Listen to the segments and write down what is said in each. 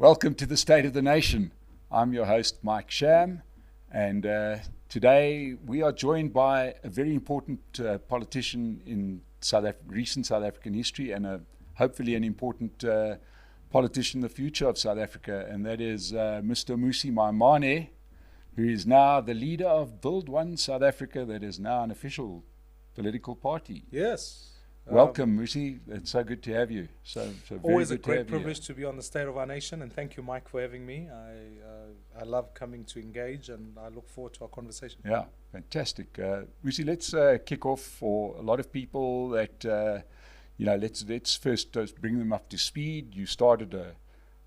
Welcome to the State of the Nation. I'm your host, Mike Sham, and today we are joined by a very important politician in recent South African history, and hopefully an important politician in the future of South Africa, and that is Mr. Mmusi Maimane, who is now the leader of Build One South Africa, that is now an official political party. Yes. Welcome, Mmusi. It's so good to have you. So always a great privilege to be on the State of our Nation, and thank you, Mike, for having me. I love coming to engage, and I look forward to our conversation. Yeah, fantastic. Mmusi, let's kick off for a lot of people that, let's first bring them up to speed. You started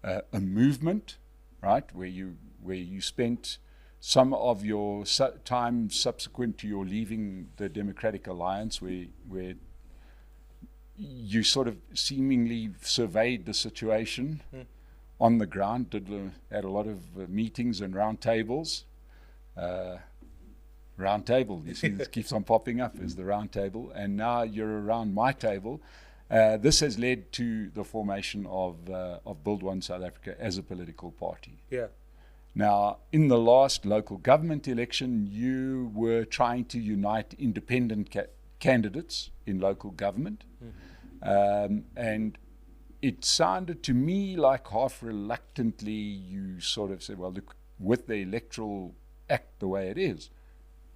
a movement, right, where you spent some of your time subsequent to your leaving the Democratic Alliance, where you sort of seemingly surveyed the situation on the ground, had a lot of meetings and round tables. Round table, you see, this keeps on popping up as the round table, and now you're around my table. This has led to the formation of Build One South Africa as a political party. Yeah. Now, in the last local government election, you were trying to unite independent candidates in local government. And it sounded to me like half reluctantly you sort of said, well, look, with the electoral act the way it is,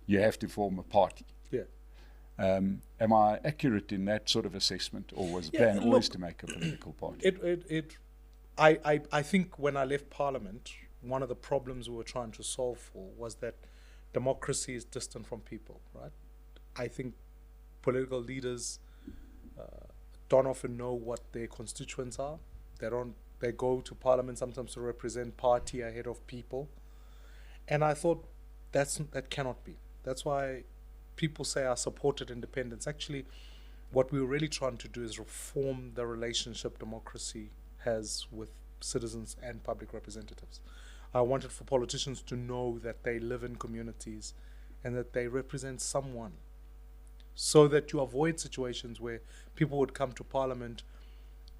you have to form a party. Yeah. Am I accurate in that sort of assessment, or was the plan always to make a political party? I think when I left Parliament, one of the problems we were trying to solve for was that democracy is distant from people, right? I think political leaders don't often know what their constituents are. They go to Parliament sometimes to represent party ahead of people. And I thought that cannot be. That's why people say I supported independence. Actually, what we were really trying to do is reform the relationship democracy has with citizens and public representatives. I wanted for politicians to know that they live in communities and that they represent someone, so that you avoid situations where people would come to Parliament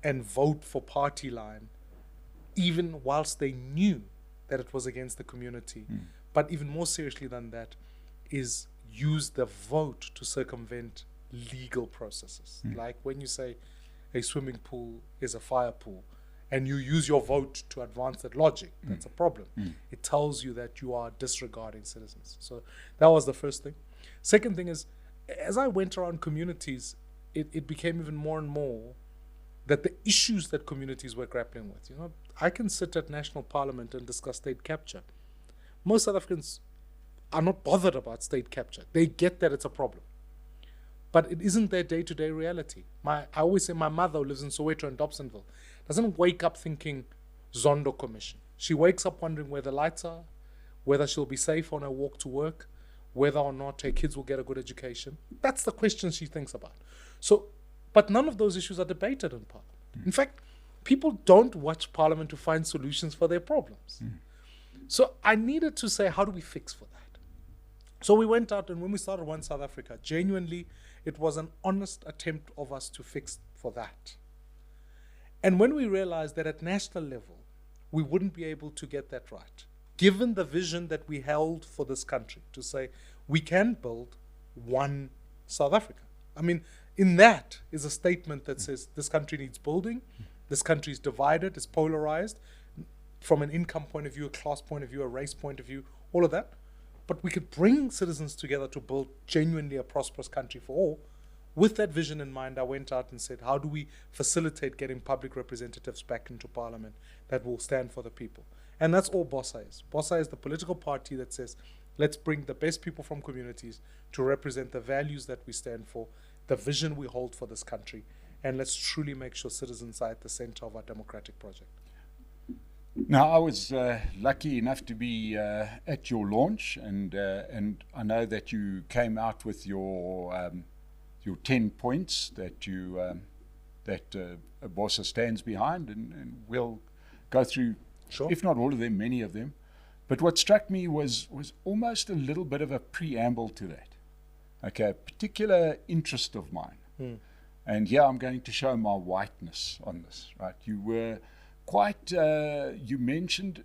and vote for party line, even whilst they knew that it was against the community. But even more seriously than that is use the vote to circumvent legal processes. Like when you say a swimming pool is a fire pool, and you use your vote to advance that logic, that's a problem. It tells you that you are disregarding citizens. So that was the first thing. Second thing is, as I went around communities, it became even more and more that the issues that communities were grappling with, I can sit at National Parliament and discuss state capture. Most South Africans are not bothered about state capture. They get that it's a problem, but it isn't their day-to-day reality. I always say my mother, who lives in Soweto and Dobsonville, doesn't wake up thinking Zondo Commission. She wakes up wondering where the lights are, whether she'll be safe on her walk to work, whether or not her kids will get a good education. That's the question she thinks about. So, but none of those issues are debated in Parliament. In fact, people don't watch Parliament to find solutions for their problems. So I needed to say, how do we fix for that? So we went out, and when we started One South Africa, genuinely, it was an honest attempt of us to fix for that. And when we realized that at national level, we wouldn't be able to get that right, given the vision that we held for this country, to say we can build one South Africa. I mean, in that is a statement that says this country needs building, this country is divided, it's polarized, from an income point of view, a class point of view, a race point of view, all of that. But we could bring citizens together to build genuinely a prosperous country for all. With that vision in mind, I went out and said, how do we facilitate getting public representatives back into Parliament that will stand for the people? And that's all BOSA is. BOSA is the political party that says, let's bring the best people from communities to represent the values that we stand for, the vision we hold for this country, and let's truly make sure citizens are at the center of our democratic project. Now, I was lucky enough to be at your launch, and I know that you came out with your 10 points that BOSA stands behind, and we'll go through, Sure. if not all of them, many of them. But what struck me was almost a little bit of a preamble to that. Okay, a particular interest of mine. And here I'm going to show my whiteness on this, right? You were you mentioned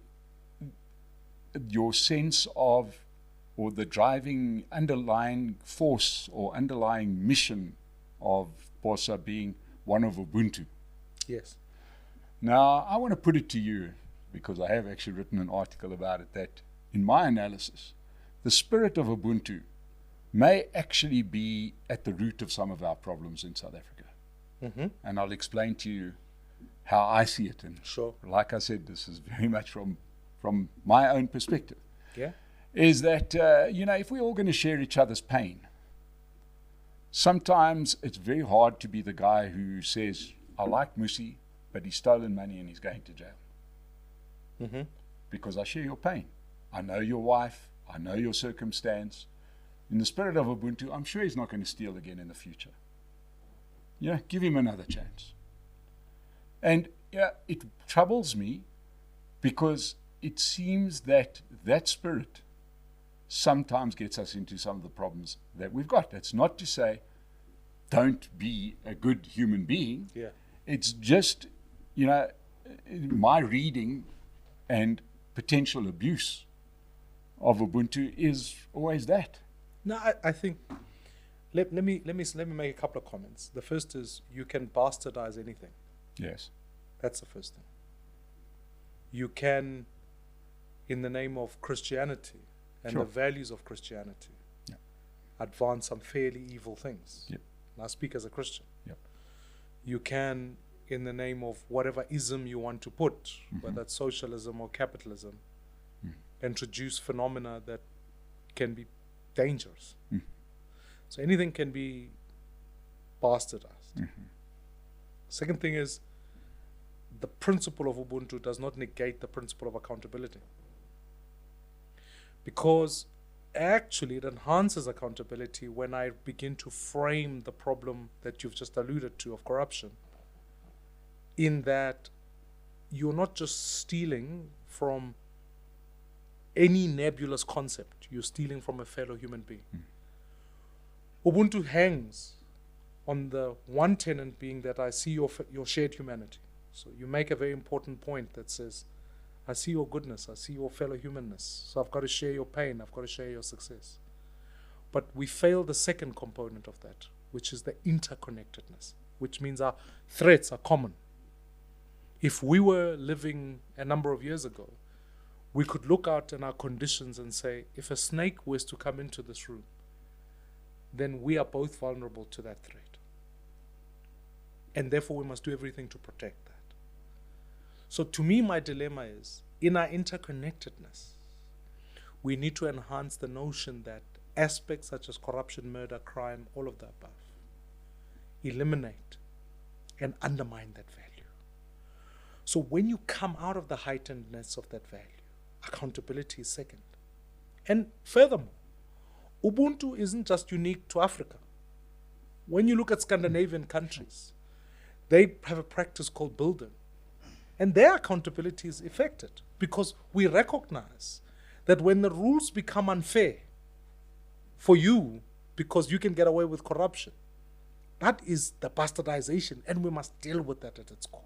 your sense of, or the driving underlying force or underlying mission of Bosa being one of Ubuntu. Yes. Now, I want to put it to you, because I have actually written an article about it, that in my analysis, the spirit of Ubuntu may actually be at the root of some of our problems in South Africa. Mm-hmm. And I'll explain to you how I see it. And Sure. like I said, this is very much from my own perspective. Yeah. Is that, if we're all going to share each other's pain, sometimes it's very hard to be the guy who says, I like Mmusi, but he's stolen money and he's going to jail. Mm-hmm. Because I share your pain. I know your wife. I know your circumstance. In the spirit of Ubuntu, I'm sure he's not going to steal again in the future. Give him another chance. And it troubles me because it seems that spirit sometimes gets us into some of the problems that we've got. That's not to say don't be a good human being. Yeah. It's just, my reading and potential abuse of Ubuntu is always that. No, I think let me make a couple of comments. The first is you can bastardize anything. Yes. That's the first thing. You can, in the name of Christianity and Sure. the values of Christianity, Yeah. advance some fairly evil things. Yep. And I speak as a Christian. Yep. You can, in the name of whatever ism you want to put, Mm-hmm. whether it's socialism or capitalism, introduce phenomena that can be dangerous. Mm. So anything can be bastardized. Mm-hmm. Second thing is, the principle of Ubuntu does not negate the principle of accountability. Because actually it enhances accountability when I begin to frame the problem that you've just alluded to of corruption, in that you're not just stealing from any nebulous concept, you're stealing from a fellow human being. Ubuntu hangs on the one tenet being that I see your shared humanity. So you make a very important point that says, I see your goodness, I see your fellow humanness, so I've got to share your pain, I've got to share your success. But we fail the second component of that, which is the interconnectedness, which means our threats are common. If we were living a number of years ago, we could look out in our conditions and say, if a snake was to come into this room, then we are both vulnerable to that threat. And therefore we must do everything to protect that. So to me, my dilemma is, in our interconnectedness, we need to enhance the notion that aspects such as corruption, murder, crime, all of the above, eliminate and undermine that value. So when you come out of the heightenedness of that value, accountability is second. And furthermore, Ubuntu isn't just unique to Africa. When you look at Scandinavian countries, they have a practice called building. And their accountability is effected because we recognize that when the rules become unfair for you because you can get away with corruption, that is the bastardization, and we must deal with that at its core.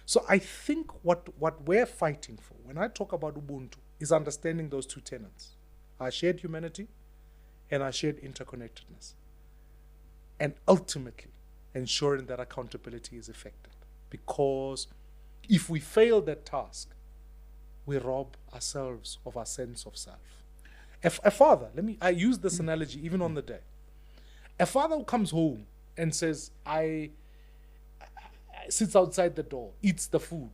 So I think what we're fighting for, when I talk about Ubuntu, is understanding those two tenets, our shared humanity and our shared interconnectedness, and ultimately ensuring that accountability is effective. Because if we fail that task, we rob ourselves of our sense of self. A father, I use this analogy even on the day. A father who comes home and says, sits outside the door, eats the food,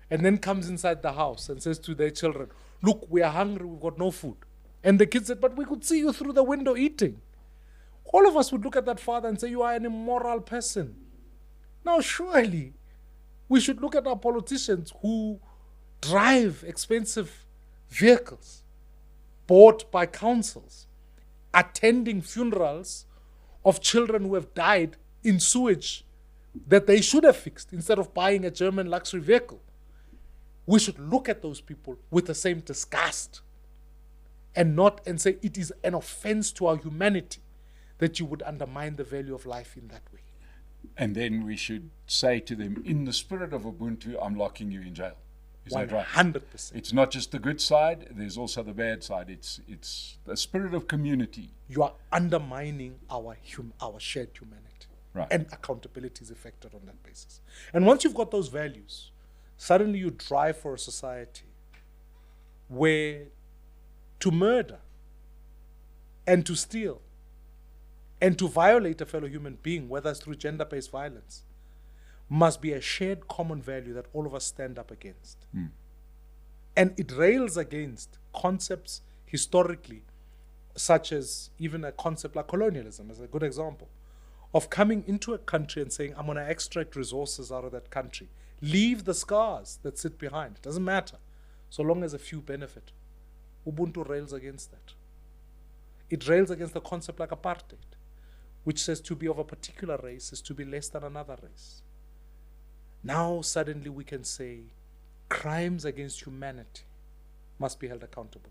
and then comes inside the house and says to their children, look, we are hungry, we've got no food. And the kids said, but we could see you through the window eating. All of us would look at that father and say, you are an immoral person. Now, surely, we should look at our politicians who drive expensive vehicles bought by councils, attending funerals of children who have died in sewage that they should have fixed instead of buying a German luxury vehicle. We should look at those people with the same disgust and say it is an offense to our humanity that you would undermine the value of life in that way. And then we should say to them, in the spirit of Ubuntu, I'm locking you in jail. Is that right? 100%. It's not just the good side, there's also the bad side. It's the spirit of community. You are undermining our shared humanity. Right. And accountability is affected on that basis. And once you've got those values, suddenly you drive for a society where to murder and to steal and to violate a fellow human being, whether it's through gender-based violence, must be a shared common value that all of us stand up against. And it rails against concepts historically, such as even a concept like colonialism, as a good example, of coming into a country and saying, I'm going to extract resources out of that country. Leave the scars that sit behind. It doesn't matter, so long as a few benefit. Ubuntu rails against that. It rails against a concept like apartheid, which says to be of a particular race is to be less than another race. Now suddenly we can say crimes against humanity must be held accountable.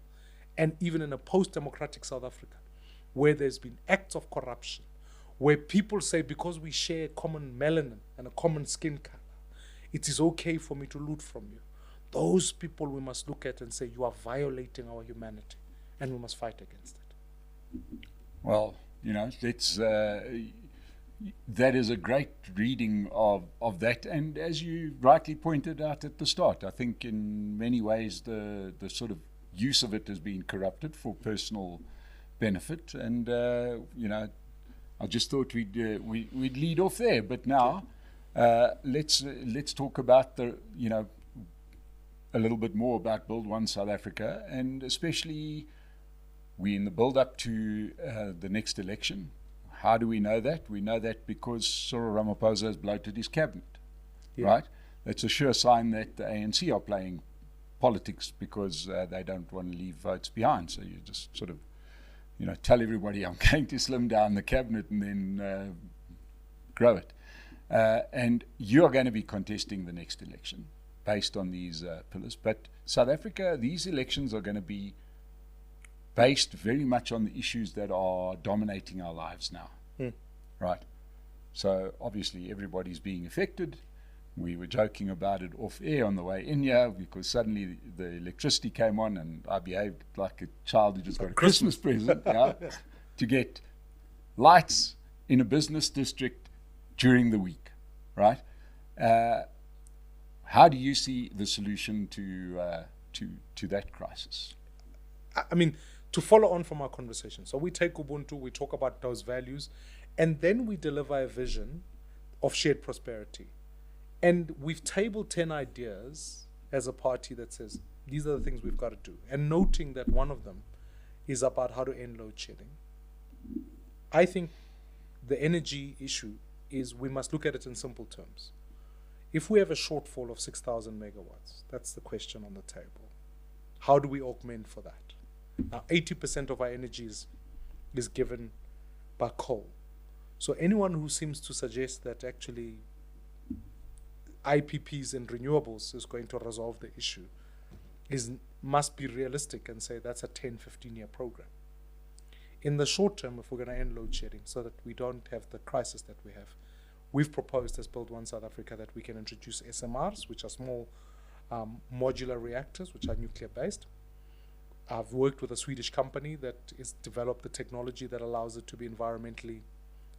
And even in a post-democratic South Africa, where there's been acts of corruption, where people say because we share a common melanin and a common skin color, it is okay for me to loot from you. Those people we must look at and say, you are violating our humanity, and we must fight against it. Well, let's... that is a great reading of that, and as you rightly pointed out at the start, I think in many ways the sort of use of it has been corrupted for personal benefit, and I just thought we'd lead off there, but now let's talk about a little bit more about Build One South Africa, and especially we in the build up to the next election. How do we know that? We know that because Cyril Ramaphosa has bloated his cabinet, right? That's a sure sign that the ANC are playing politics because they don't want to leave votes behind. So you just sort of, tell everybody I'm going to slim down the cabinet and then grow it. And you're going to be contesting the next election based on these pillars. But South Africa, these elections are going to be based very much on the issues that are dominating our lives now, right? So obviously everybody's being affected. We were joking about it off air on the way in here because suddenly the electricity came on and I behaved like a child who just got a Christmas present, to get lights in a business district during the week, right? How do you see the solution to that crisis? I mean, to follow on from our conversation. So we take Ubuntu, we talk about those values, and then we deliver a vision of shared prosperity. And we've tabled 10 ideas as a party that says, these are the things we've got to do. And noting that one of them is about how to end load shedding. I think the energy issue is we must look at it in simple terms. If we have a shortfall of 6,000 megawatts, that's the question on the table. How do we augment for that? Now, 80% of our energy is given by coal. So anyone who seems to suggest that actually IPPs and renewables is going to resolve the issue must be realistic and say that's a 10, 15-year program. In the short term, if we're going to end load shedding so that we don't have the crisis that we have, we've proposed as Build One South Africa that we can introduce SMRs, which are small modular reactors, which are nuclear-based. I've worked with a Swedish company that has developed the technology that allows it to be environmentally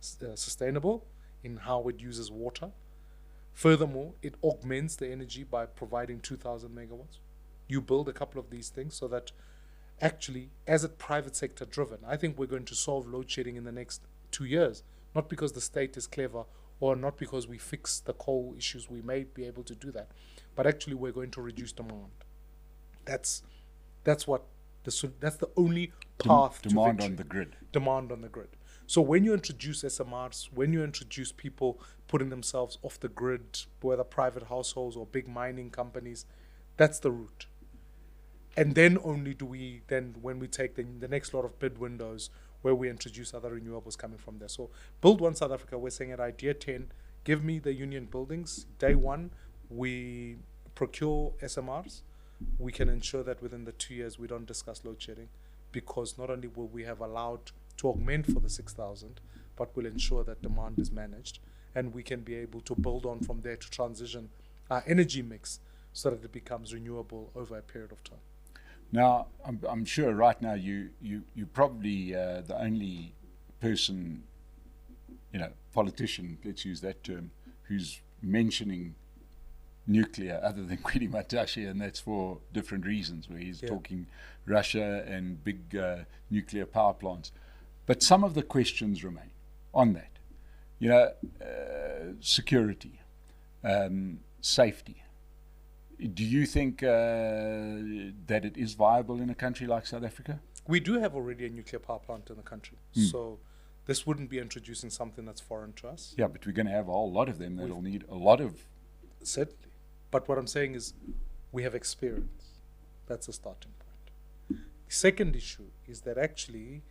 sustainable in how it uses water. Furthermore, it augments the energy by providing 2,000 megawatts. You build a couple of these things so that actually, as a private sector driven, I think we're going to solve load shedding in the next 2 years, not because the state is clever or not because we fix the coal issues, we may be able to do that, but actually we're going to reduce demand. That's the only path to demand victory. on the grid. Demand on the grid. So when you introduce SMRs, when you introduce people putting themselves off the grid, whether private households or big mining companies, that's the route. And then only do we when we take the next lot of bid windows where we introduce other renewables coming from there. So Build One South Africa, we're saying at idea 10, give me the union buildings. Day one, we procure SMRs. We can ensure that within the 2 years we don't discuss load shedding, because not only will we have allowed to augment for the 6,000, but we'll ensure that demand is managed. and we can be able to build on from there to transition our energy mix so that it becomes renewable over a period of time. Now, I'm sure right now you're probably the only person, politician, let's use that term, who's mentioning nuclear other than Kwedi Matashi, and that's for different reasons, where he's talking Russia and big nuclear power plants. But some of the questions remain on that. Security, safety. Do you think that it is viable in a country like South Africa? We do have already a nuclear power plant in the country. So this wouldn't be introducing something that's foreign to us. Yeah, but we're going to have a whole lot of them that'll need a lot of... Certainly. But what I'm saying is we have experience. That's a starting point. The second issue is that actually,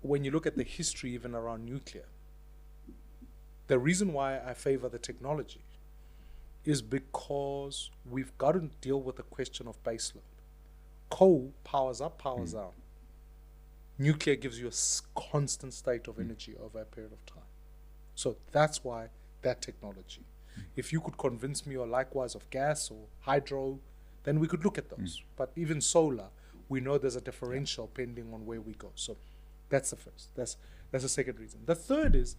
when you look at the history even around nuclear, the reason why I favor the technology is because we've got to deal with the question of baseload. Coal powers up, powers down. Nuclear gives you a constant state of energy over a period of time. So that's why that technology. If you could convince me, or likewise of gas or hydro, then we could look at those. But even solar, we know there's a differential pending on where we go. So that's the first. That's the second reason. The third is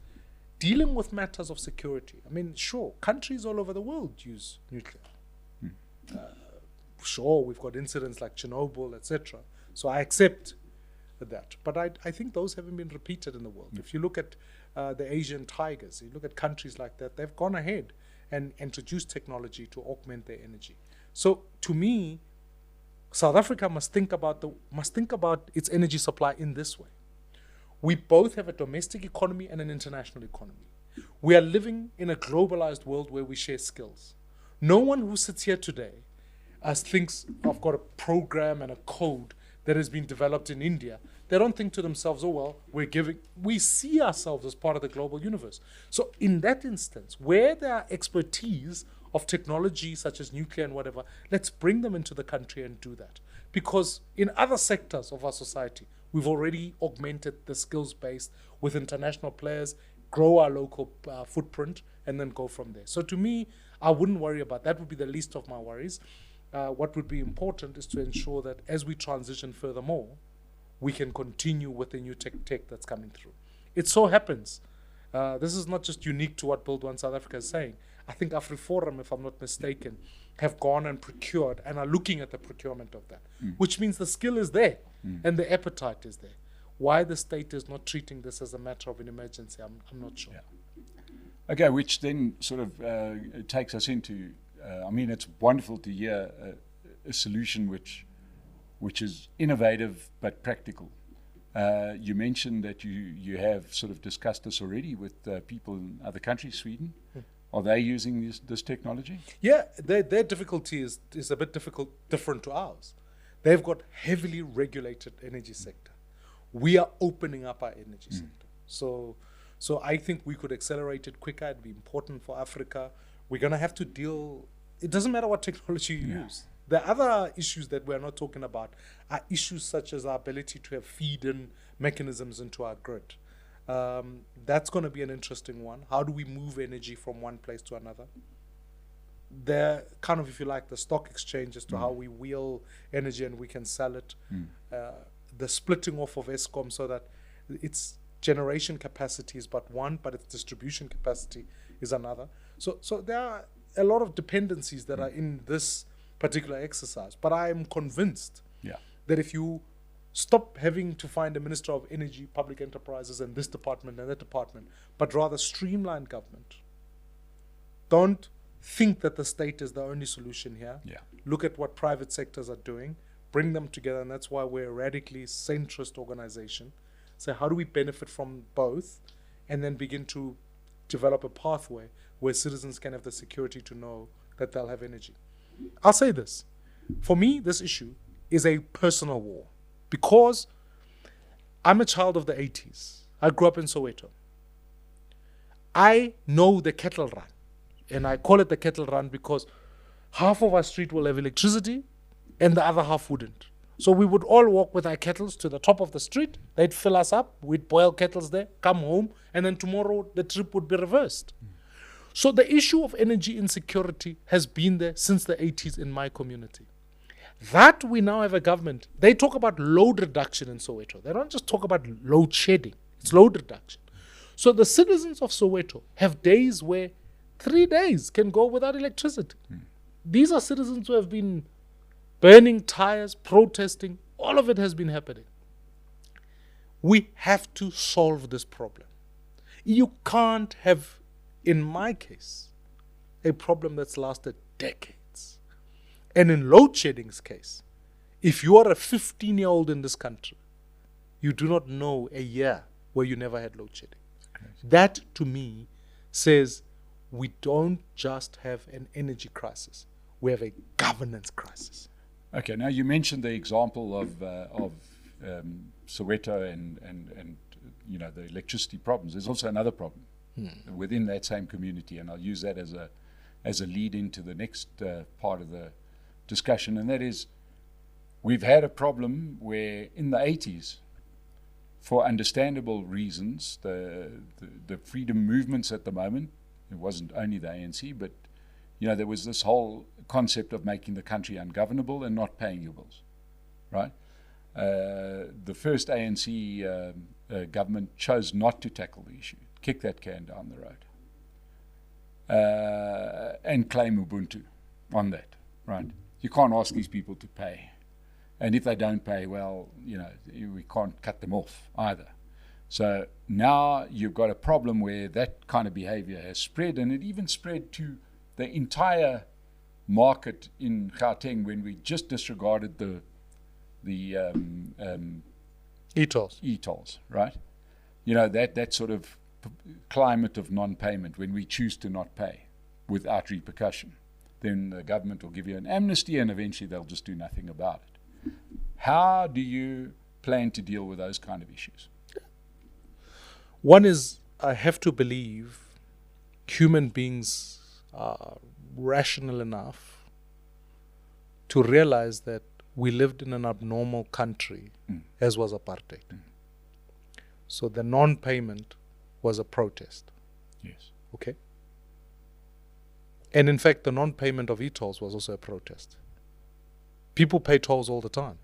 dealing with matters of security. I mean, sure, countries all over the world use nuclear. Sure, we've got incidents like Chernobyl, etc. So I accept that. But I think those haven't been repeated in the world. If you look at the Asian tigers, you look at countries like that, they've gone ahead and introduced technology to augment their energy. So to me, South Africa must think about its energy supply in this way. We both have a domestic economy and an international economy. We are living in a globalized world where we share skills. No one who sits here today thinks, I've got a program and a code that has been developed in India. They don't think to themselves, oh, well, we see ourselves as part of the global universe. So in that instance, where there are expertise of technology such as nuclear and whatever, let's bring them into the country and do that. Because in other sectors of our society, we've already augmented the skills base with international players, grow our local footprint, and then go from there. So to me, I wouldn't worry about that. Would be the least of my worries. What would be important is to ensure that as we transition furthermore, we can continue with the new tech that's coming through. It so happens, this is not just unique to what Build One South Africa is saying. I think AfriForum, if I'm not mistaken, have gone and procured and are looking at the procurement of that, which means the skill is there and the appetite is there. Why the state is not treating this as a matter of an emergency, I'm not sure. Yeah. Okay, which then sort of takes us into, it's wonderful to hear a solution which is innovative but practical. You mentioned that you have sort of discussed this already with people in other countries, Sweden. Are they using this technology? Yeah, their difficulty is a bit different to ours. They've got heavily regulated energy sector. We are opening up our energy sector. So I think we could accelerate it quicker. It'd be important for Africa. We're going to have to deal. It doesn't matter what technology you use. The other issues that we're not talking about are issues such as our ability to have feed-in mechanisms into our grid. That's going to be an interesting one. How do we move energy from one place to another? They're kind of, if you like, the stock exchange as to how we wheel energy and we can sell it. The splitting off of Eskom so that its generation capacity is but one, but its distribution capacity is another. So there are a lot of dependencies that are in this particular exercise. But I am convinced that if you stop having to find a Minister of Energy, Public Enterprises, and this department and that department, but rather streamline government, don't think that the state is the only solution here. Look at what private sectors are doing, bring them together, and that's why we're a radically centrist organization. So how do we benefit from both and then begin to develop a pathway where citizens can have the security to know that they'll have energy? I'll say this. For me, this issue is a personal war because I'm a child of the 80s. I grew up in Soweto. I know the cattle run. And I call it the cattle run because half of our street will have electricity and the other half wouldn't. So we would all walk with our kettles to the top of the street. They'd fill us up. We'd boil kettles there, come home, and then tomorrow the trip would be reversed. So the issue of energy insecurity has been there since the 80s in my community. That we now have a government, they talk about load reduction in Soweto. They don't just talk about load shedding. It's load reduction. So the citizens of Soweto have days where 3 days can go without electricity. These are citizens who have been burning tires, protesting. All of it has been happening. We have to solve this problem. You can't have, in my case, a problem that's lasted decades. And in load shedding's case, if you are a 15-year-old in this country, you do not know a year where you never had load shedding. That, to me, says we don't just have an energy crisis. We have a governance crisis. Okay, now you mentioned the example of Soweto and you know, the electricity problems. There's also another problem within that same community, and I'll use that as a lead into the next part of the discussion, and that is we've had a problem where in the 80s, for understandable reasons, the freedom movements at the moment, it wasn't only the ANC, but you know, there was this whole concept of making the country ungovernable and not paying your bills, right? The first ANC government chose not to tackle the issue, kick that can down the road, and claim Ubuntu on that, right? You can't ask these people to pay. And if they don't pay, well, you know, we can't cut them off either. So now you've got a problem where that kind of behavior has spread, and it even spread to the entire market in Gauteng when we just disregarded the e-tolls, right? You know, that sort of climate of non-payment when we choose to not pay without repercussion. Then the government will give you an amnesty and eventually they'll just do nothing about it. How do you plan to deal with those kind of issues? One is, I have to believe human beings are rational enough to realize that we lived in an abnormal country, as was apartheid. So the non-payment was a protest. Yes. Okay? And in fact, the non-payment of e-tolls was also a protest. People pay tolls all the time.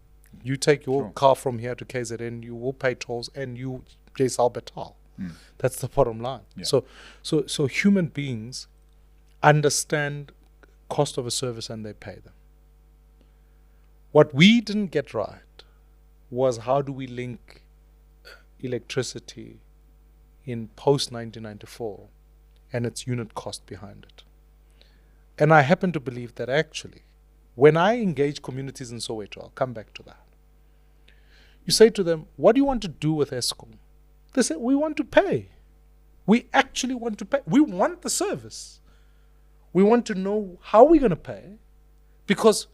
You take your car from here to KZN, you will pay tolls, and you Jaisal Betal. That's the bottom line. Yeah. So human beings understand cost of a service and they pay them. What we didn't get right was how do we link electricity in post-1994 and its unit cost behind it. And I happen to believe that actually, when I engage communities in Soweto, I'll come back to that. You say to them, what do you want to do with Eskom? They say, we want to pay. We actually want to pay. We want the service. We want to know how we're going to pay because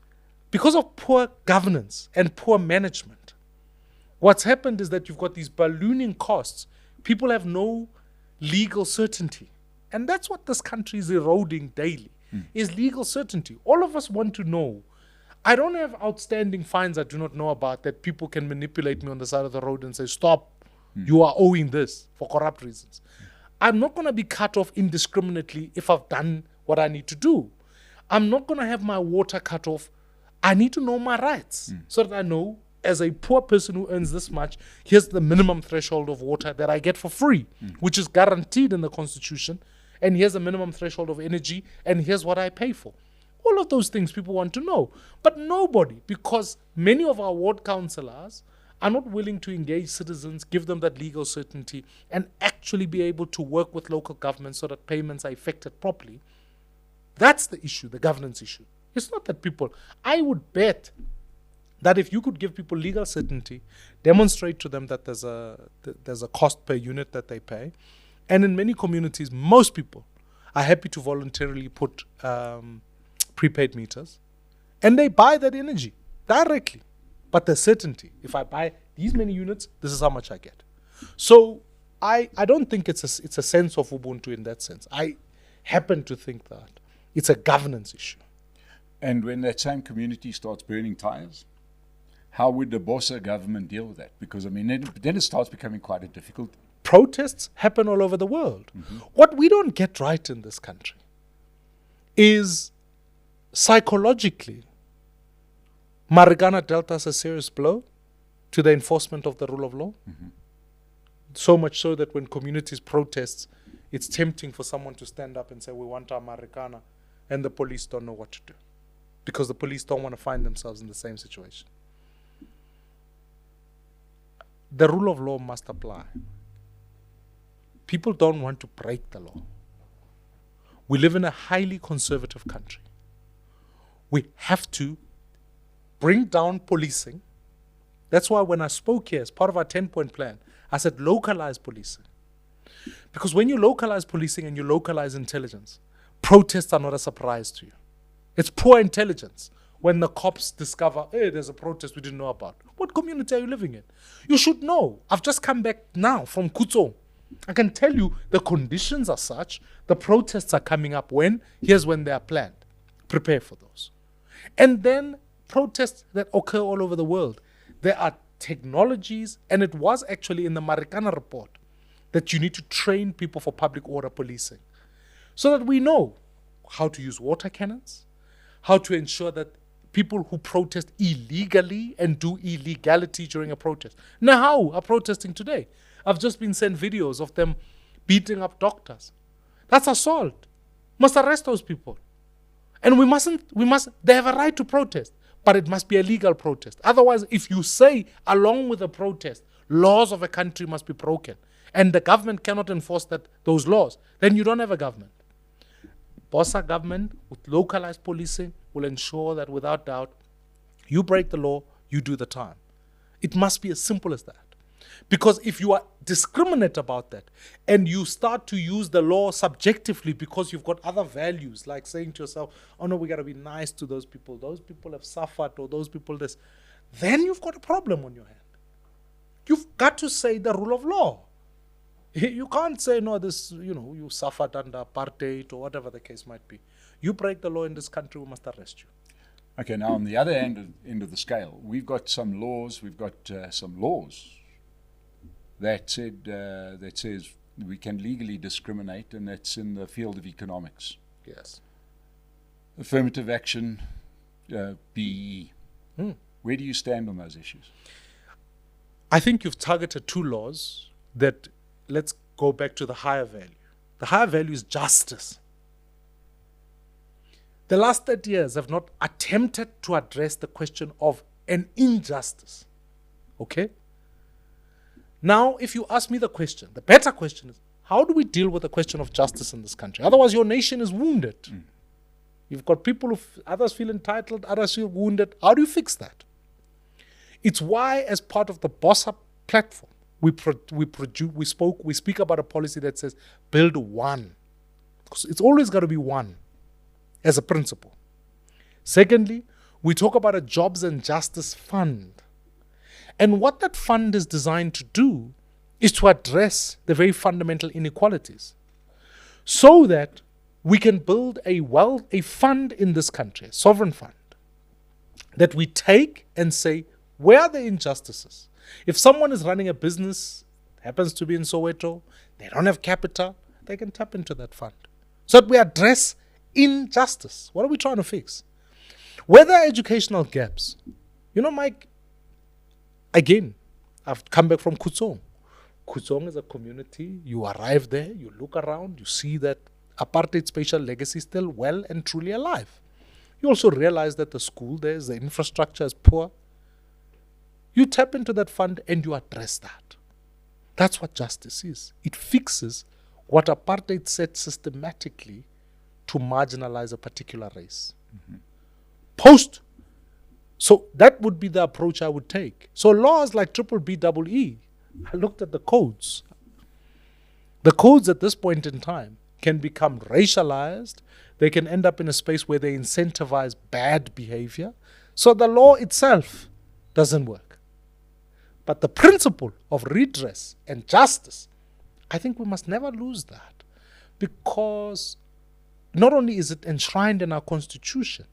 of poor governance and poor management. What's happened is that you've got these ballooning costs. People have no legal certainty. And that's what this country is eroding daily, is legal certainty. All of us want to know. I don't have outstanding fines I do not know about that people can manipulate me on the side of the road and say, stop, you are owing this for corrupt reasons. I'm not going to be cut off indiscriminately if I've done what I need to do. I'm not going to have my water cut off. I need to know my rights so that I know, as a poor person who earns this much, here's the minimum threshold of water that I get for free, which is guaranteed in the Constitution, and here's a minimum threshold of energy, and here's what I pay for. All of those things people want to know. But nobody, because many of our ward councillors are not willing to engage citizens, give them that legal certainty, and actually be able to work with local governments so that payments are effected properly. That's the issue, the governance issue. It's not that people, I would bet that if you could give people legal certainty, demonstrate to them that there's a cost per unit that they pay, and in many communities, most people are happy to voluntarily put prepaid meters, and they buy that energy directly. But the certainty, if I buy these many units, this is how much I get. So I don't think it's a sense of Ubuntu in that sense. I happen to think that it's a governance issue. And when that same community starts burning tires, how would the Bossa government deal with that? Because, I mean, then it starts becoming quite a difficult. Protests happen all over the world. What we don't get right in this country is psychologically, Marikana dealt us a serious blow to the enforcement of the rule of law. So much so that when communities protest, it's tempting for someone to stand up and say, we want our Marikana, and the police don't know what to do because the police don't want to find themselves in the same situation. The rule of law must apply. People don't want to break the law. We live in a highly conservative country. We have to bring down policing. That's why when I spoke here as part of our 10-point plan, I said localize policing. Because when you localize policing and you localize intelligence, protests are not a surprise to you. It's poor intelligence when the cops discover, hey, there's a protest we didn't know about. What community are you living in? You should know. I've just come back now from Kutsong. I can tell you the conditions are such, the protests are coming up when, here's when they are planned. Prepare for those. And then protests that occur all over the world. There are technologies, and it was actually in the Marikana report, that you need to train people for public order policing so that we know how to use water cannons, how to ensure that people who protest illegally and do illegality during a protest. Now, how are protesting today? I've just been sent videos of them beating up doctors. That's assault. Must arrest those people. And they have a right to protest, but it must be a legal protest. Otherwise, if you say along with the protest, laws of a country must be broken, and the government cannot enforce those laws, then you don't have a government. Bossa government with localized policing will ensure that without doubt, you break the law, you do the time. It must be as simple as that. Because if you are discriminate about that and you start to use the law subjectively because you've got other values, like saying to yourself, oh no, we got to be nice to those people have suffered, or those people this, then you've got a problem on your hand. You've got to say the rule of law. You can't say, no, this, you suffered under apartheid or whatever the case might be. You break the law in this country, we must arrest you. Okay, now on the other end of the scale, we've got some laws, that says we can legally discriminate, and that's in the field of economics. Yes. Affirmative action, BE. Where do you stand on those issues? I think you've targeted two laws that, let's go back to the higher value. The higher value is justice. The last 30 years have not attempted to address the question of an injustice. Okay? Now, if you ask me the question, the better question is, how do we deal with the question of justice in this country? Otherwise, your nation is wounded. You've got people others feel entitled, others feel wounded. How do you fix that? It's why, as part of the Bossa platform, we speak about a policy that says build one. Because it's always got to be one as a principle. Secondly, we talk about a jobs and justice fund. And what that fund is designed to do is to address the very fundamental inequalities so that we can build a fund in this country, a sovereign fund, that we take and say, where are the injustices? If someone is running a business, happens to be in Soweto, they don't have capital, they can tap into that fund. So that we address injustice. What are we trying to fix? Where there are educational gaps, Mike, again, I've come back from Kutsong. Kutsong is a community. You arrive there, you look around, you see that apartheid spatial legacy is still well and truly alive. You also realize that the school there, the infrastructure is poor. You tap into that fund and you address that. That's what justice is. It fixes what apartheid said systematically to marginalize a particular race. So that would be the approach I would take. So laws like BBBEE, I looked at the codes. The codes at this point in time can become racialized. They can end up in a space where they incentivize bad behavior. So the law itself doesn't work. But the principle of redress and justice, I think we must never lose that, because not only is it enshrined in our constitution,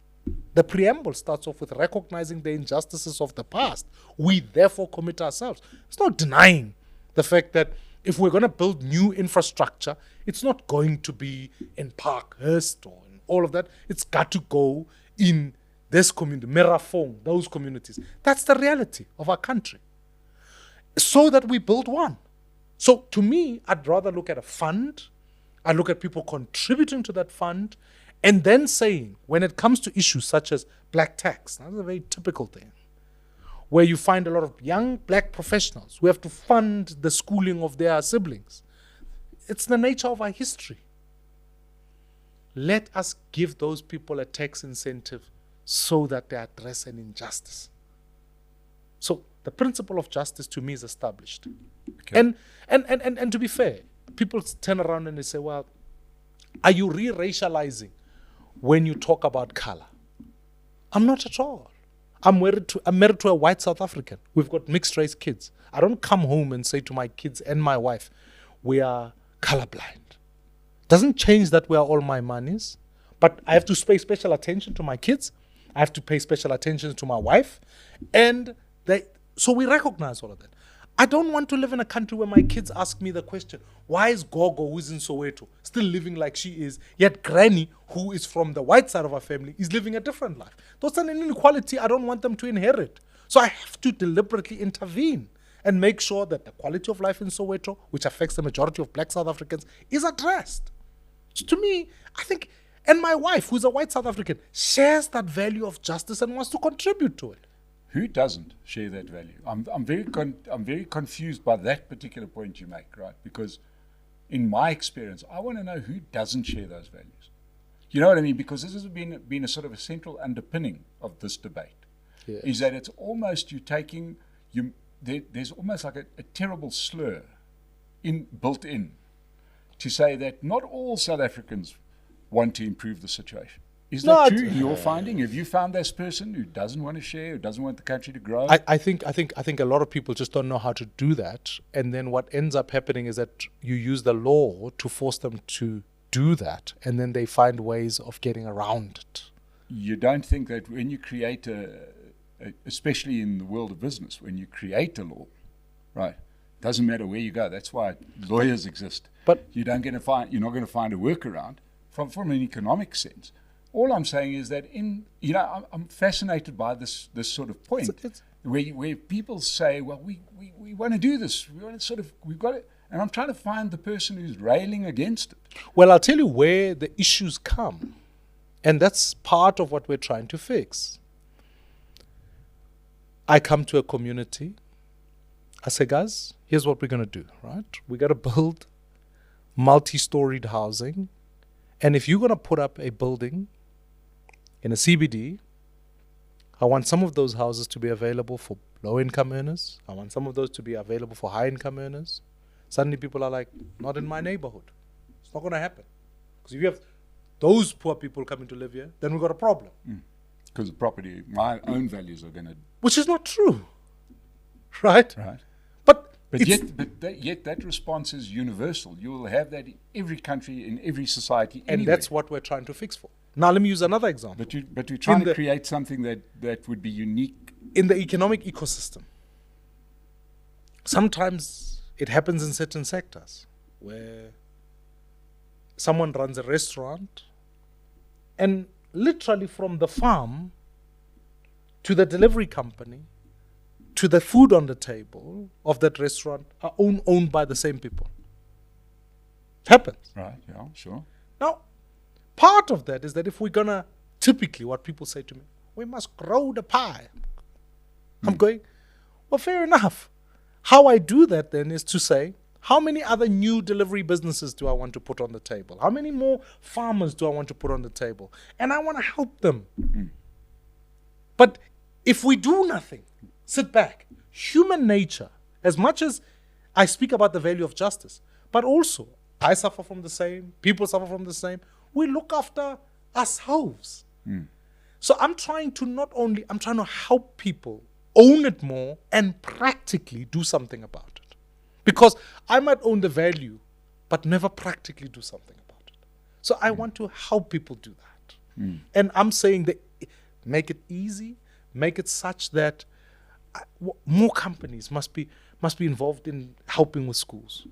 The preamble starts off with recognizing the injustices of the past. We therefore commit ourselves. It's not denying the fact that if we're going to build new infrastructure, it's not going to be in Parkhurst or in all of that. It's got to go in this community, Merafong, those communities. That's the reality of our country. So that we build one. So to me, I'd rather look at a fund. I look at people contributing to that fund, and then saying, when it comes to issues such as black tax, that's a very typical thing, where you find a lot of young black professionals who have to fund the schooling of their siblings. It's the nature of our history. Let us give those people a tax incentive so that they address an injustice. So the principle of justice to me is established. Okay. And to be fair, people turn around and they say, well, are you re-racializing when you talk about color? I'm not at all. I'm married to a white South African. We've got mixed race kids. I don't come home and say to my kids and my wife, we are colorblind. Doesn't change that we are all my monies, but I have to pay special attention to my kids. I have to pay special attention to my wife. And so we recognize all of that. I don't want to live in a country where my kids ask me the question, why is Gogo, who's in Soweto, still living like she is, yet Granny, who is from the white side of our family, is living a different life? That's an inequality I don't want them to inherit. So I have to deliberately intervene and make sure that the quality of life in Soweto, which affects the majority of black South Africans, is addressed. So to me, I think, and my wife, who's a white South African, shares that value of justice and wants to contribute to it. Who doesn't share that value? I'm very confused by that particular point you make, right? Because in my experience, I want to know who doesn't share those values. You know what I mean? Because this has been a sort of a central underpinning of this debate. Yes. Is that it's almost there's almost like a terrible slur built in to say that not all South Africans want to improve the situation. Is that true in your finding? Have you found this person who doesn't want to share, who doesn't want the country to grow? I think a lot of people just don't know how to do that. And then what ends up happening is that you use the law to force them to do that. And then they find ways of getting around it. You don't think that when you create especially in the world of business, when you create a law, right, doesn't matter where you go. That's why lawyers exist. But you're not going to find a workaround from an economic sense. All I'm saying is that I'm fascinated by this sort of point where people say, well, we want to do this. We've got it. And I'm trying to find the person who's railing against it. Well, I'll tell you where the issues come. And that's part of what we're trying to fix. I come to a community. I say, guys, here's what we're going to do, right? We got to build multi-storied housing. And if you're going to put up a building in a CBD, I want some of those houses to be available for low-income earners. I want some of those to be available for high-income earners. Suddenly people are like, not in my neighborhood. It's not going to happen. Because if you have those poor people coming to live here, then we've got a problem. Because the property, my own values are going to... Which is not true. Right? Right. But yet that response is universal. You will have that in every country, in every society, anywhere. And that's what we're trying to fix for. Now let me use another example. But we're trying to create something that would be unique. In the economic ecosystem, sometimes it happens in certain sectors where someone runs a restaurant and literally from the farm to the delivery company to the food on the table of that restaurant are owned by the same people. It happens. Right, yeah, sure. Now, part of that is that if we're going to, typically what people say to me, we must grow the pie. I'm going, well, fair enough. How I do that then is to say, how many other new delivery businesses do I want to put on the table? How many more farmers do I want to put on the table? And I want to help them. But if we do nothing, sit back, human nature, as much as I speak about the value of justice, but also I suffer from the same, people suffer from the same, we look after ourselves. So I'm trying to help people own it more and practically do something about it. Because I might own the value, but never practically do something about it. So I want to help people do that. And I'm saying that make it easy, make it such that more companies must be involved in helping with schools.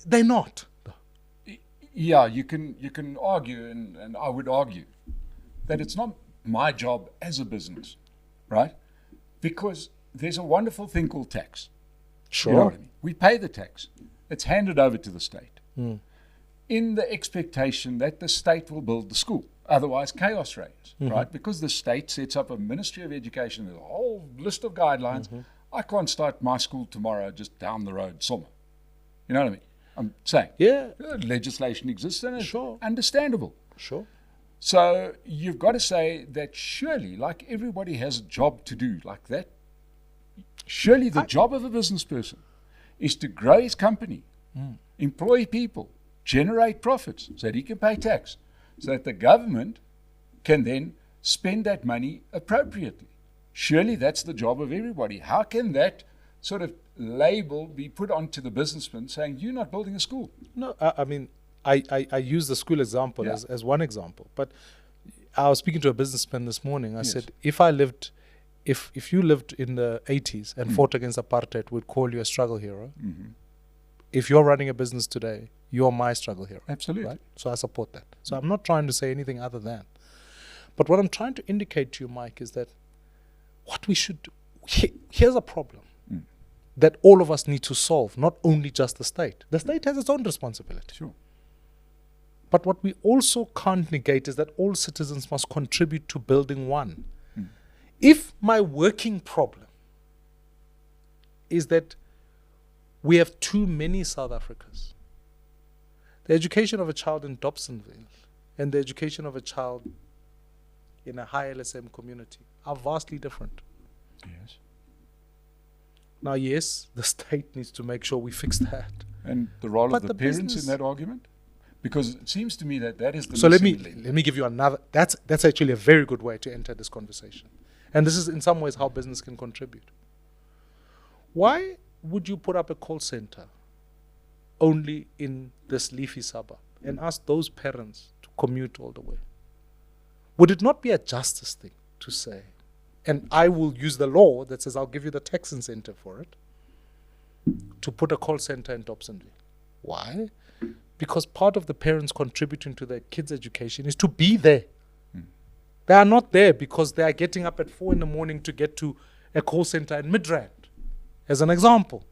They're not. Yeah, you can argue, and I would argue that it's not my job as a business, right? Because there's a wonderful thing called tax. Sure. You know what I mean? We pay the tax. It's handed over to the state in the expectation that the state will build the school. Otherwise, chaos reigns, right? Because the state sets up a Ministry of Education with a whole list of guidelines. I can't start my school tomorrow just down the road somewhere. You know what I mean? I'm saying. Yeah. Legislation exists and it's Sure. understandable. Sure. So you've got to say that surely, like everybody has a job to do like that, surely the job of a business person is to grow his company, employ people, generate profits so that he can pay tax, so that the government can then spend that money appropriately. Surely that's the job of everybody. How can that sort of label be put onto the businessman saying, you're not building a school? No, I mean, I use the school example as one example. But I was speaking to a businessman this morning. I said, if you lived in the 80s and fought against apartheid, we'd call you a struggle hero. If you're running a business today, you're my struggle hero. Absolutely. Right? So I support that. So I'm not trying to say anything other than. But what I'm trying to indicate to you, Mike, is that what we should do, here's a problem that all of us need to solve, not only just the state. The state has its own responsibility. Sure. But what we also can't negate is that all citizens must contribute to building one. If my working problem is that we have too many South Africans, the education of a child in Dobsonville and the education of a child in a high LSM community are vastly different. Yes. Now, yes, the state needs to make sure we fix that. And the role But of the the parents business- in that argument? Because it seems to me that is the So let missing link. me give you another. That's actually a very good way to enter this conversation, and this is in some ways how business can contribute. Why would you put up a call center only in this leafy suburb and ask those parents to commute all the way? Would it not be a justice thing to say, and I will use the law that says I'll give you the tax incentive for it, to put a call center in Dobsonville? Why? Because part of the parents contributing to their kids' education is to be there. They are not there because they are getting up at 4 a.m. to get to a call center in Midrand, as an example.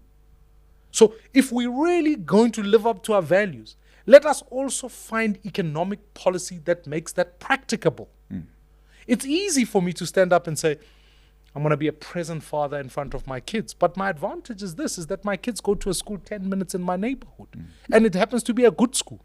So if we're really going to live up to our values, let us also find economic policy that makes that practicable. It's easy for me to stand up and say, I'm going to be a present father in front of my kids. But my advantage is this, is that my kids go to a school 10 minutes in my neighborhood. And it happens to be a good school.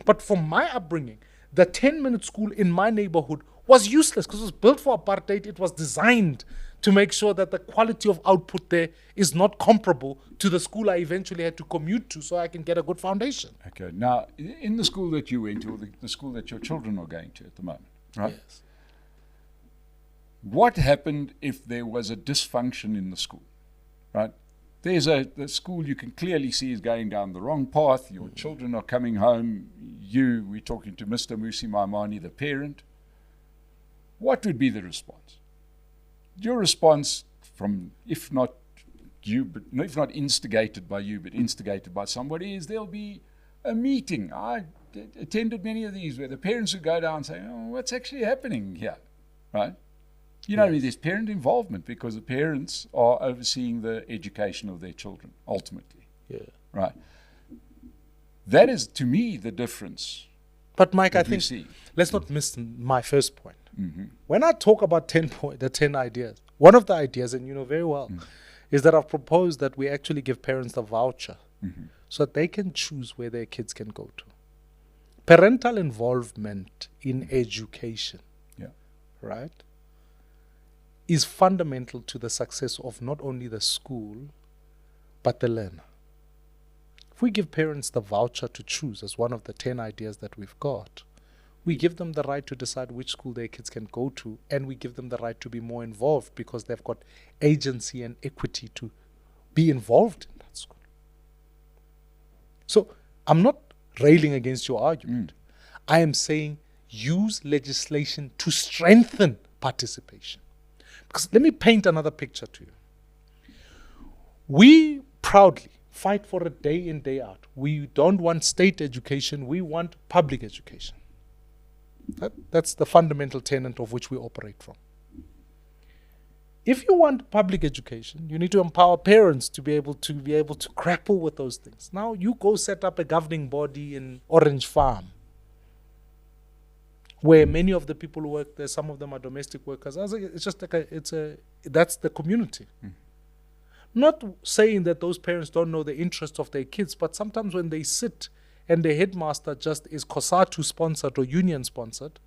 But for my upbringing, the 10-minute school in my neighborhood was useless because it was built for apartheid. It was designed to make sure that the quality of output there is not comparable to the school I eventually had to commute to so I can get a good foundation. Okay. Now, in the school that you went to, or the school that your children are going to at the moment, right? Yes. What happened if there was a dysfunction in the school, right? There's the school you can clearly see is going down the wrong path. Your children are coming home. We're talking to Mr. Mmusi Maimane, the parent. What would be the response? Your response from, if not you, but if not instigated by you, but instigated by somebody, is there'll be a meeting. I attended many of these where the parents would go down and say, oh, what's actually happening here, right? You know, there's parent involvement because the parents are overseeing the education of their children, ultimately. Yeah. Right. That is, to me, the difference. But Mike, I that we think, see. let's not miss my first point. When I talk about the 10 ideas, one of the ideas, and you know very well, is that I've proposed that we actually give parents the voucher so that they can choose where their kids can go to. Parental involvement in education, right, is fundamental to the success of not only the school, but the learner. If we give parents the voucher to choose as one of the 10 ideas that we've got, we give them the right to decide which school their kids can go to, and we give them the right to be more involved because they've got agency and equity to be involved in that school. So I'm not railing against your argument. I am saying use legislation to strengthen participation. Because let me paint another picture to you. We proudly fight for it day in, day out. We don't want state education, we want public education. That's the fundamental tenet of which we operate from. If you want public education, you need to empower parents to be able to grapple with those things. Now you go set up a governing body in Orange Farm, where many of the people who work there, some of them are domestic workers. It's just like that's the community. Not saying that those parents don't know the interests of their kids, but sometimes when they sit and the headmaster just is COSATU sponsored or union sponsored,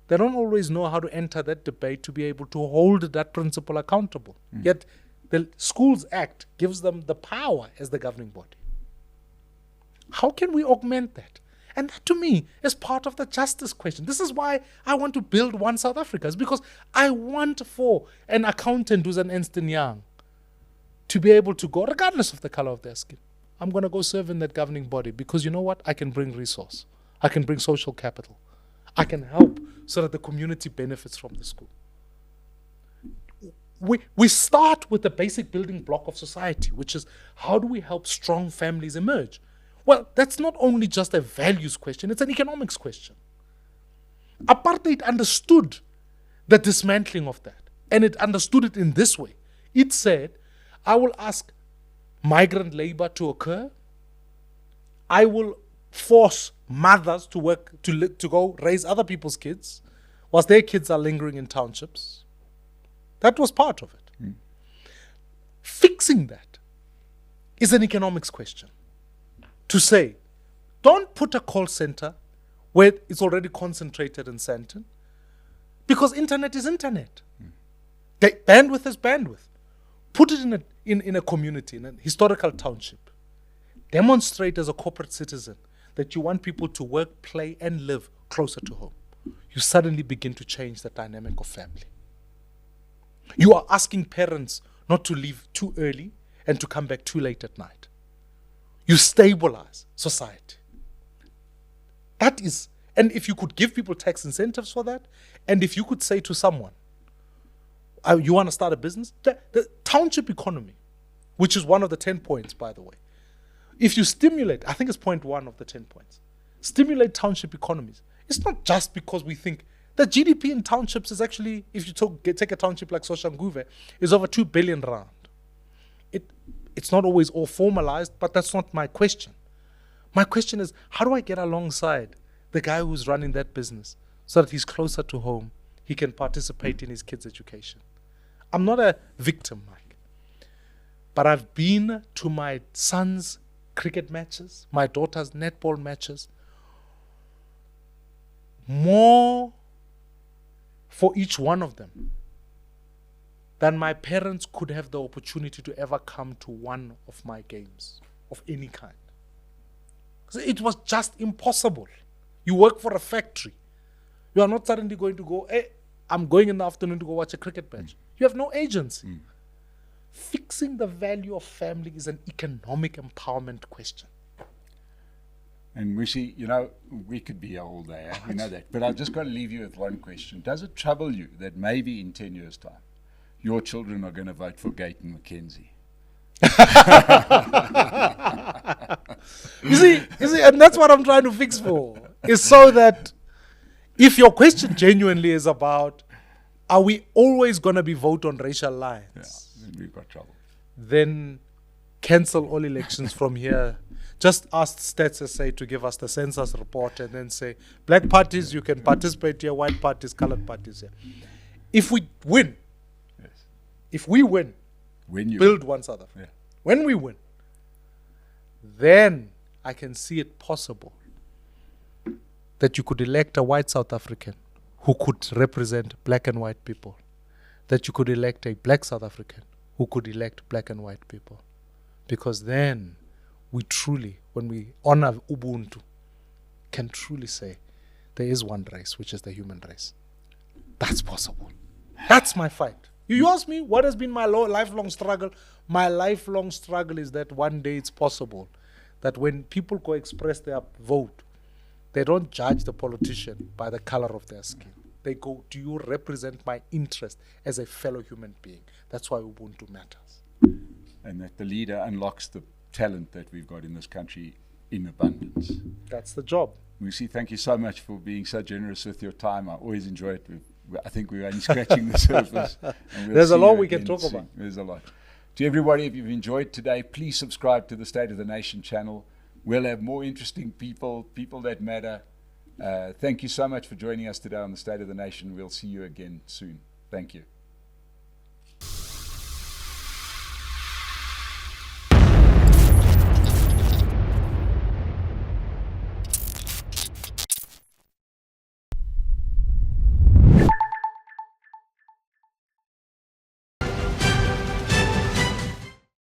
they don't always know how to enter that debate to be able to hold that principle accountable. Yet the Schools Act gives them the power as the governing body. How can we augment that? And that, to me, is part of the justice question. This is why I want to build One South Africa. It's because I want for an accountant who's an Ernst & Young to be able to go, regardless of the color of their skin, I'm going to go serve in that governing body because you know what? I can bring resource. I can bring social capital. I can help so that the community benefits from the school. We start with the basic building block of society, which is how do we help strong families emerge? Well, that's not only just a values question, it's an economics question. Apartheid understood the dismantling of that, and it understood it in this way. It said, I will ask migrant labor to occur. I will force mothers to work, to go raise other people's kids, whilst their kids are lingering in townships. That was part of it. Fixing that is an economics question. To say, don't put a call center where it's already concentrated in Sandton, because internet is internet. Bandwidth is bandwidth. Put it in a community, in a historical township. Demonstrate as a corporate citizen that you want people to work, play, and live closer to home. You suddenly begin to change the dynamic of family. You are asking parents not to leave too early and to come back too late at night. You stabilize society. That is, and if you could give people tax incentives for that, and if you could say to someone, you want to start a business? The township economy, which is one of the 10 points, by the way. If you stimulate, I think it's point 1 of the 10 points, stimulate township economies. It's not just because we think the GDP in townships is actually, if you take a township like Soshanguve, is over 2 billion rand. It's not always all formalized, but that's not my question. My question is, how do I get alongside the guy who's running that business so that he's closer to home, he can participate in his kids' education? I'm not a victim, Mike, but I've been to my son's cricket matches, my daughter's netball matches, more for each one of them than my parents could have the opportunity to ever come to one of my games of any kind. So it was just impossible. You work for a factory. You are not suddenly going to go, hey, I'm going in the afternoon to go watch a cricket match. You have no agency. Fixing the value of family is an economic empowerment question. And Mmusi, you know, we could be here all day, you know that. But I've just got to leave you with one question. Does it trouble you that maybe in 10 years' time, your children are going to vote for Gate and McKenzie? You see, and that's what I'm trying to fix for, is so that if your question genuinely is about, are we always going to be vote on racial lines? Yeah, then we've got trouble. Then cancel all elections from here. Just ask Stats SA to give us the census report and then say, black parties, you can participate here, white parties, colored parties here. If we win, if we win, build One South Africa. Yeah. When we win, then I can see it possible that you could elect a white South African who could represent black and white people, that you could elect a black South African who could elect black and white people. Because then we truly, when we honor Ubuntu, can truly say there is one race, which is the human race. That's possible. That's my fight. You ask me, what has been my lifelong struggle? My lifelong struggle is that one day it's possible that when people go express their vote, they don't judge the politician by the color of their skin. They go, do you represent my interest as a fellow human being? That's why Ubuntu matters. And that the leader unlocks the talent that we've got in this country in abundance. That's the job. Mmusi, thank you so much for being so generous with your time. I always enjoy it. I think we're only scratching the surface. And we'll There's a see lot you we can again talk soon. about. There's a lot. To everybody, if you've enjoyed today, please subscribe to the State of the Nation channel. We'll have more interesting people that matter. Thank you so much for joining us today on the State of the Nation. We'll see you again soon. Thank you.